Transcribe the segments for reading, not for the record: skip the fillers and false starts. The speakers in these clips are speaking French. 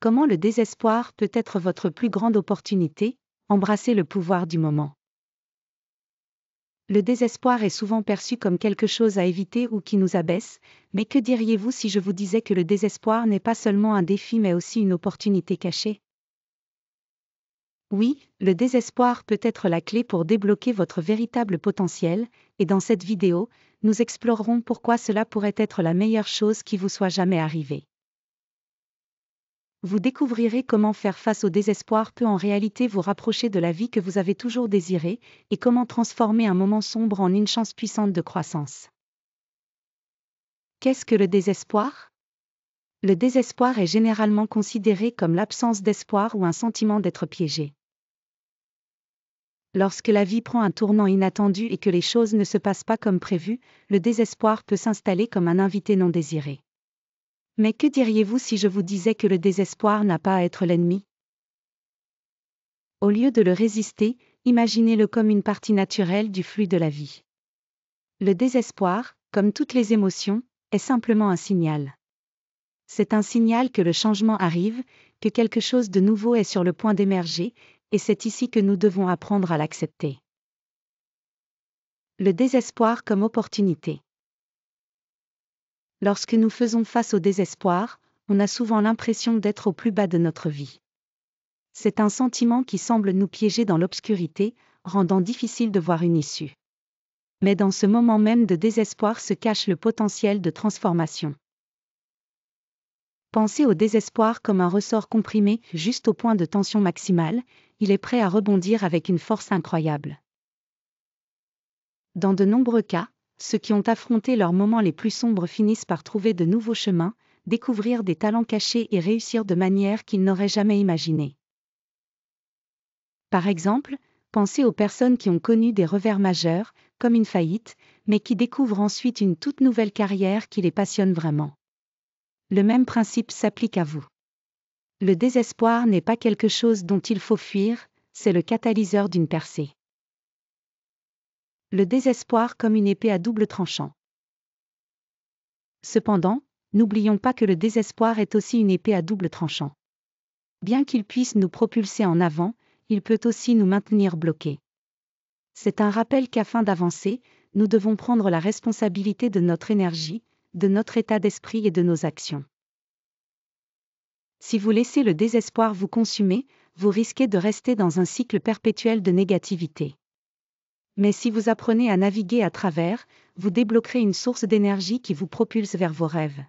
Comment le désespoir peut être votre plus grande opportunité? Embrassez le pouvoir du moment. Le désespoir est souvent perçu comme quelque chose à éviter ou qui nous abaisse, mais que diriez-vous si je vous disais que le désespoir n'est pas seulement un défi mais aussi une opportunité cachée? Oui, le désespoir peut être la clé pour débloquer votre véritable potentiel, et dans cette vidéo, nous explorerons pourquoi cela pourrait être la meilleure chose qui vous soit jamais arrivée. Vous découvrirez comment faire face au désespoir peut en réalité vous rapprocher de la vie que vous avez toujours désirée, et comment transformer un moment sombre en une chance puissante de croissance. Qu'est-ce que le désespoir? Le désespoir est généralement considéré comme l'absence d'espoir ou un sentiment d'être piégé. Lorsque la vie prend un tournant inattendu et que les choses ne se passent pas comme prévu, le désespoir peut s'installer comme un invité non désiré. Mais que diriez-vous si je vous disais que le désespoir n'a pas à être l'ennemi? Au lieu de le résister, imaginez-le comme une partie naturelle du flux de la vie. Le désespoir, comme toutes les émotions, est simplement un signal. C'est un signal que le changement arrive, que quelque chose de nouveau est sur le point d'émerger, et c'est ici que nous devons apprendre à l'accepter. Le désespoir comme opportunité. Lorsque nous faisons face au désespoir, on a souvent l'impression d'être au plus bas de notre vie. C'est un sentiment qui semble nous piéger dans l'obscurité, rendant difficile de voir une issue. Mais dans ce moment même de désespoir se cache le potentiel de transformation. Pensez au désespoir comme un ressort comprimé, juste au point de tension maximale, il est prêt à rebondir avec une force incroyable. Dans de nombreux cas, ceux qui ont affronté leurs moments les plus sombres finissent par trouver de nouveaux chemins, découvrir des talents cachés et réussir de manière qu'ils n'auraient jamais imaginées. Par exemple, pensez aux personnes qui ont connu des revers majeurs, comme une faillite, mais qui découvrent ensuite une toute nouvelle carrière qui les passionne vraiment. Le même principe s'applique à vous. Le désespoir n'est pas quelque chose dont il faut fuir, c'est le catalyseur d'une percée. Le désespoir comme une épée à double tranchant. Cependant, n'oublions pas que le désespoir est aussi une épée à double tranchant. Bien qu'il puisse nous propulser en avant, il peut aussi nous maintenir bloqués. C'est un rappel qu'afin d'avancer, nous devons prendre la responsabilité de notre énergie, de notre état d'esprit et de nos actions. Si vous laissez le désespoir vous consumer, vous risquez de rester dans un cycle perpétuel de négativité. Mais si vous apprenez à naviguer à travers, vous débloquerez une source d'énergie qui vous propulse vers vos rêves.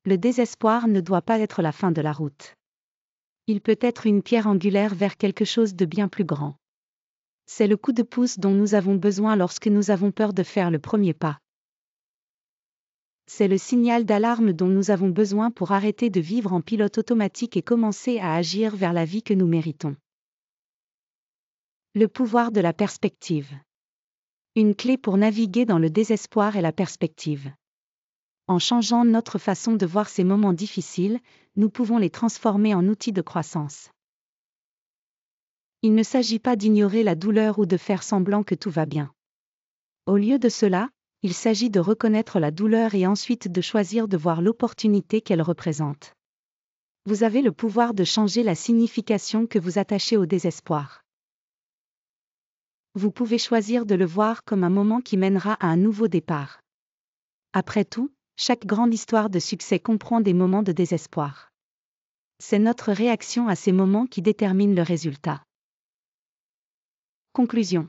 Le désespoir ne doit pas être la fin de la route. Il peut être une pierre angulaire vers quelque chose de bien plus grand. C'est le coup de pouce dont nous avons besoin lorsque nous avons peur de faire le premier pas. C'est le signal d'alarme dont nous avons besoin pour arrêter de vivre en pilote automatique et commencer à agir vers la vie que nous méritons. Le pouvoir de la perspective. Une clé pour naviguer dans le désespoir est la perspective. En changeant notre façon de voir ces moments difficiles, nous pouvons les transformer en outils de croissance. Il ne s'agit pas d'ignorer la douleur ou de faire semblant que tout va bien. Au lieu de cela, il s'agit de reconnaître la douleur et ensuite de choisir de voir l'opportunité qu'elle représente. Vous avez le pouvoir de changer la signification que vous attachez au désespoir. Vous pouvez choisir de le voir comme un moment qui mènera à un nouveau départ. Après tout, chaque grande histoire de succès comprend des moments de désespoir. C'est notre réaction à ces moments qui détermine le résultat. Conclusion.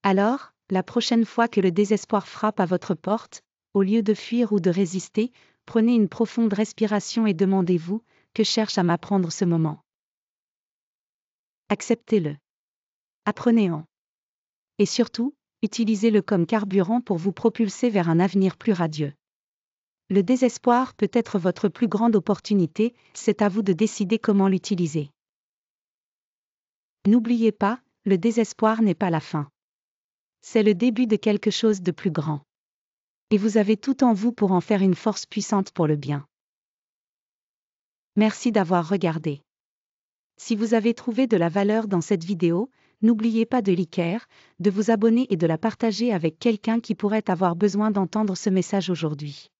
Alors, la prochaine fois que le désespoir frappe à votre porte, au lieu de fuir ou de résister, prenez une profonde respiration et demandez-vous, que cherche à m'apprendre ce moment? Acceptez-le. Apprenez-en. Et surtout, utilisez-le comme carburant pour vous propulser vers un avenir plus radieux. Le désespoir peut être votre plus grande opportunité, c'est à vous de décider comment l'utiliser. N'oubliez pas, le désespoir n'est pas la fin. C'est le début de quelque chose de plus grand. Et vous avez tout en vous pour en faire une force puissante pour le bien. Merci d'avoir regardé. Si vous avez trouvé de la valeur dans cette vidéo, n'oubliez pas de liker, de vous abonner et de la partager avec quelqu'un qui pourrait avoir besoin d'entendre ce message aujourd'hui.